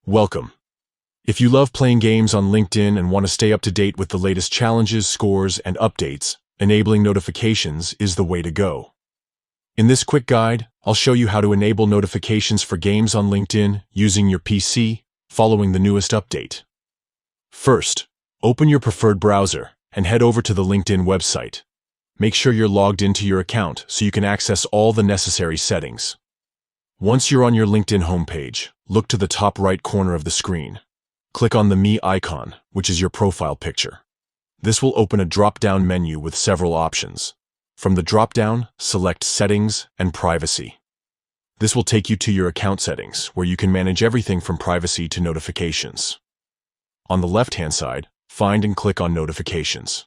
Welcome. If you love playing games on LinkedIn and want to stay up to date with the latest challenges, scores, and updates, enabling notifications is the way to go. In this quick guide, I'll show you how to enable notifications for games on LinkedIn using your PC, following the newest update. First, open your preferred browser and head over to the LinkedIn website. Make sure you're logged into your account so you can access all the necessary settings. Once you're on your LinkedIn homepage, look to the top right corner of the screen. Click on the Me icon, which is your profile picture. This will open a drop-down menu with several options. From the drop-down, select Settings and Privacy. This will take you to your account settings, where you can manage everything from privacy to notifications. On the left-hand side, find and click on Notifications.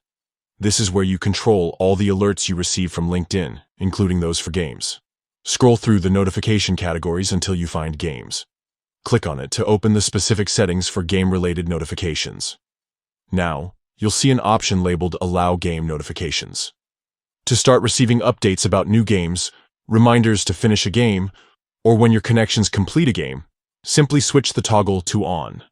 This is where you control all the alerts you receive from LinkedIn, including those for games. Scroll through the notification categories until you find Games. Click on it to open the specific settings for game-related notifications. Now, you'll see an option labeled Allow Game Notifications. To start receiving updates about new games, reminders to finish a game, or when your connections complete a game, simply switch the toggle to On.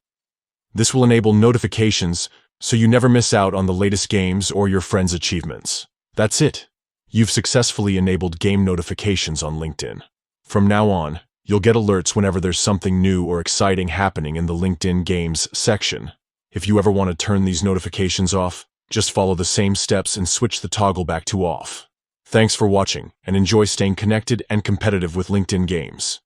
This will enable notifications so you never miss out on the latest games or your friends' achievements. That's it. You've successfully enabled game notifications on LinkedIn. From now on, you'll get alerts whenever there's something new or exciting happening in the LinkedIn Games section. If you ever want to turn these notifications off, just follow the same steps and switch the toggle back to off. Thanks for watching, and enjoy staying connected and competitive with LinkedIn Games.